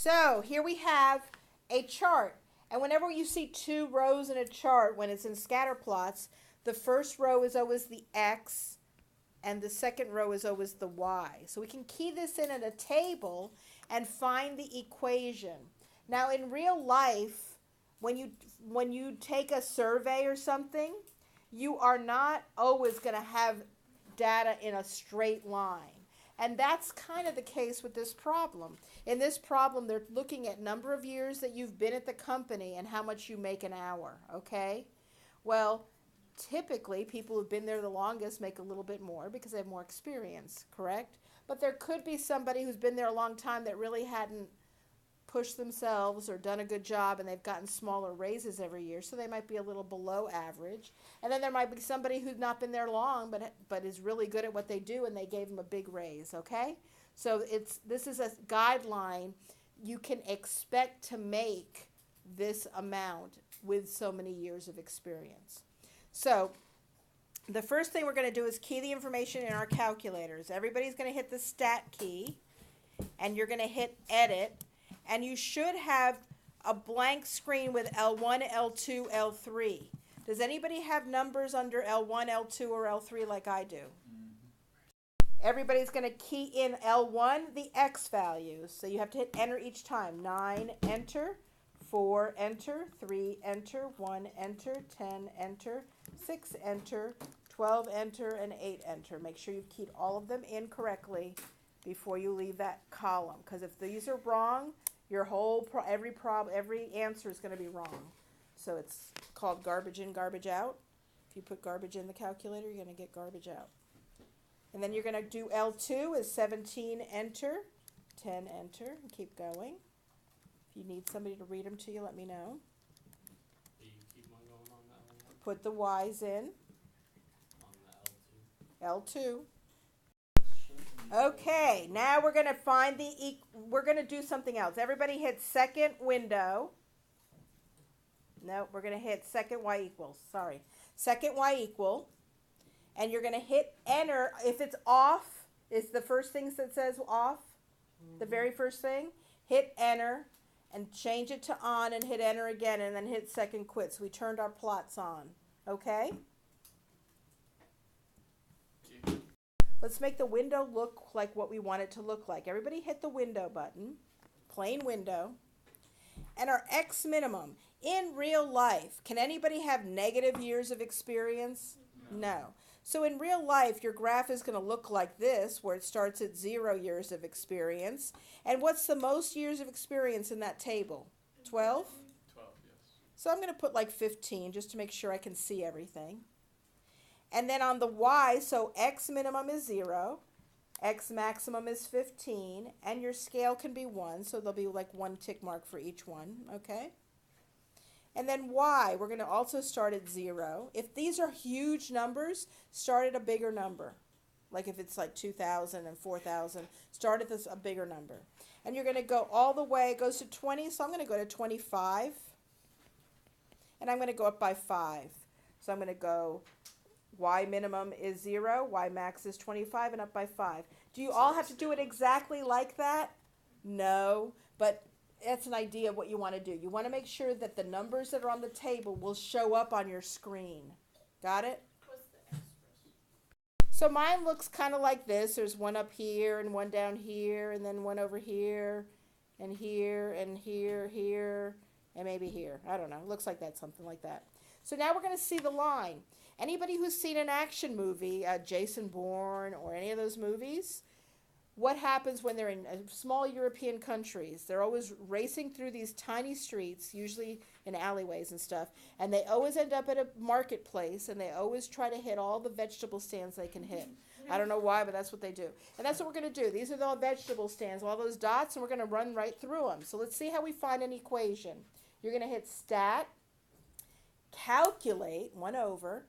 So here we have a chart. And whenever you see two rows in a chart, when it's in scatter plots, the first row is always the X and the second row is always the Y. So we can key this in a table and find the equation. Now in real life, when you take a survey or something, you are not always going to have data in a straight line. And that's kind of the case with this problem. In this problem, they're looking at number of years that you've been at the company and how much you make an hour, okay? Well, typically, people who've been there the longest make a little bit more because they have more experience, correct? But there could be somebody who's been there a long time that really hadn't pushed themselves or done a good job, and they've gotten smaller raises every year, so they might be a little below average. And then there might be somebody who's not been there long but is really good at what they do, and they gave them a big raise, okay? So this is a guideline. You can expect to make this amount with so many years of experience. So the first thing we're going to do is key the information in our calculators. Everybody's going to hit the stat key, and you're going to hit edit. And you should have a blank screen with L1, L2, L3. Does anybody have numbers under L1, L2, or L3 like I do? Everybody's going to key in L1, the X values. So you have to hit enter each time. 9, enter. 4, enter. 3, enter. 1, enter. 10, enter. 6, enter. 12, enter. And 8, enter. Make sure you've keyed all of them in correctly before you leave that column. Because if these are wrong, your whole every answer is going to be wrong. So it's called garbage in, garbage out. If you put garbage in the calculator, you're going to get garbage out. And then you're going to do L2 is 17, enter, 10, enter, and keep going. If you need somebody to read them to you, let me know. You keep on going on that one? Put the Y's in. On the L2. L2. Okay, now we're going to find we're going to do something else. Everybody hit second window. No, we're going to hit second Y equals. Sorry. Second Y equal. And you're going to hit enter. If it's off, is the first thing that says off, the very first thing. Hit enter and change it to on and hit enter again and then hit second quit. So we turned our plots on. Okay? Let's make the window look like what we want it to look like. Everybody hit the window button, plain window. And our X minimum. In real life, can anybody have negative years of experience? No. So in real life, your graph is going to look like this, where it starts at 0 years of experience. And what's the most years of experience in that table? 12? 12, yes. So I'm going to put like 15 just to make sure I can see everything. And then on the Y, so X minimum is 0, X maximum is 15, and your scale can be 1, so there'll be like 1 tick mark for each one, okay? And then Y, we're going to also start at 0. If these are huge numbers, start at a bigger number. Like if it's like 2,000 and 4,000, start at a bigger number. And you're going to go all the way, it goes to 20, so I'm going to go to 25. And I'm going to go up by 5. So I'm going to go Y minimum is 0, Y max is 25, and up by 5. Do you all have to do it exactly like that? No, but that's an idea of what you want to do. You want to make sure that the numbers that are on the table will show up on your screen. Got it? What's the extras? So mine looks kind of like this. There's one up here and one down here and then one over here and here and here, here, and maybe here. I don't know. It looks like that, something like that. So now we're going to see the line. Anybody who's seen an action movie, Jason Bourne or any of those movies, what happens when they're in small European countries? They're always racing through these tiny streets, usually in alleyways and stuff, and they always end up at a marketplace, and they always try to hit all the vegetable stands they can hit. I don't know why, but that's what they do. And that's what we're going to do. These are the vegetable stands, all those dots, and we're going to run right through them. So let's see how we find an equation. You're going to hit stat, calculate, 1 over,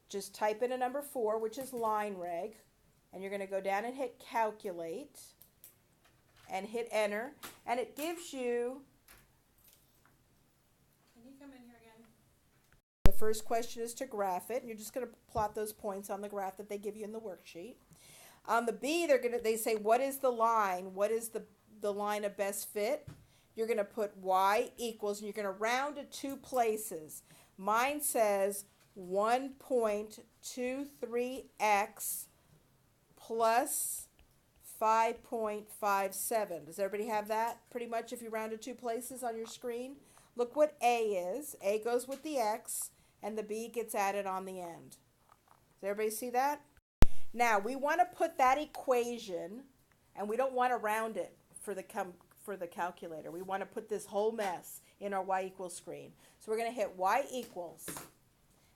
just type in a number 4, which is line reg, and you're going to go down and hit calculate and hit enter, and it gives you, Can you come in here again? the first question is to graph it, and you're just going to plot those points on the graph that they give you in the worksheet. On the B, they say, what is the line? What is the line of best fit? you're going to put y equals, and you're going to round to two places. Mine says 1.23x plus 5.57. Does everybody have that pretty much if you round to two places on your screen? Look what a is. A goes with the x, and the b gets added on the end. Does everybody see that? Now, we want to put that equation, and we don't want to round it for the calculator. We want to put this whole mess in our y equals screen. So we're going to hit y equals,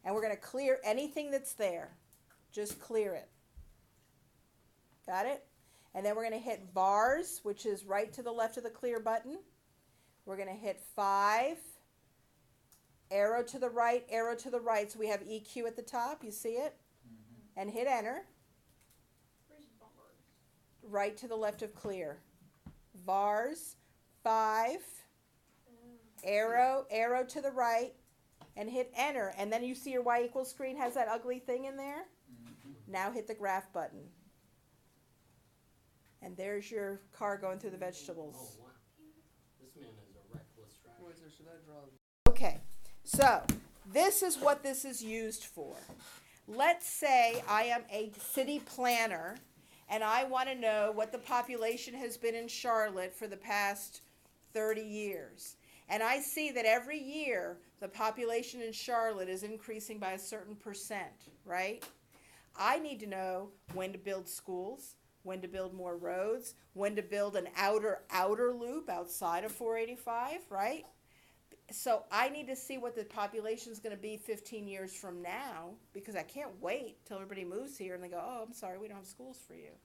and we're going to clear anything that's there. Just clear it. Got it? And then we're going to hit vars, which is right to the left of the clear button. We're going to hit 5, arrow to the right, arrow to the right. So we have EQ at the top. You see it? Mm-hmm. And hit enter. Where's Bummer? Right to the left of clear. Vars, 5, arrow, arrow to the right, and hit enter. And then you see your y equals screen has that ugly thing in there. Mm-hmm. Now hit the graph button. And there's your car going through the vegetables. Oh, wow. This man is a reckless driver. Should I draw? Okay, so this is what this is used for. Let's say I am a city planner and I want to know what the population has been in Charlotte for the past 30 years. And I see that every year the population in Charlotte is increasing by a certain percent, right? I need to know when to build schools, when to build more roads, when to build an outer loop outside of 485, right? So I need to see what the population is going to be 15 years from now, because I can't wait till everybody moves here and they go, oh, I'm sorry, we don't have schools for you.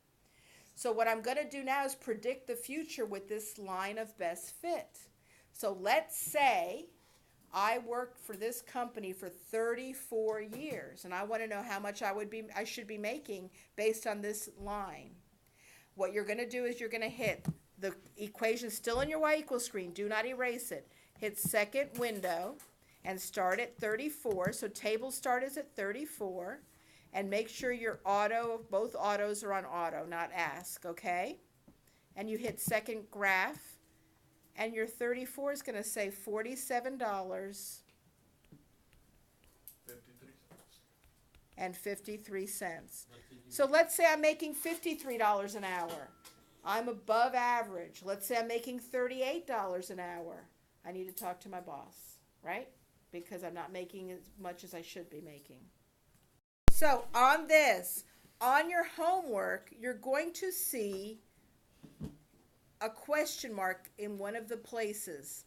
So what I'm going to do now is predict the future with this line of best fit. So let's say I worked for this company for 34 years, and I want to know how much I should be making based on this line. What you're going to do is you're going to hit the equation still in your y equals screen. Do not erase it. Hit second window and start at 34. So table start is at 34. And make sure your both autos are on auto, not ask, okay? And you hit second graph. And your 34 is going to say $47.53. So let's say I'm making $53 an hour. I'm above average. Let's say I'm making $38 an hour. I need to talk to my boss, right? Because I'm not making as much as I should be making. So on this, on your homework, you're going to see a question mark in one of the places.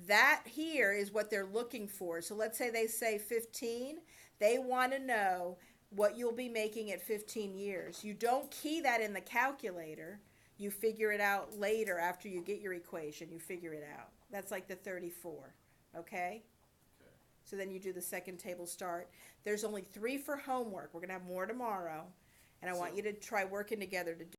That here is what they're looking for. So let's say they say 15. They want to know what you'll be making at 15 years. You don't key that in the calculator. You figure it out later after you get your equation. You figure it out. That's like the 34, okay? So then you do the second table start. There's only 3 for homework. We're going to have more tomorrow. And I want you to try working together to do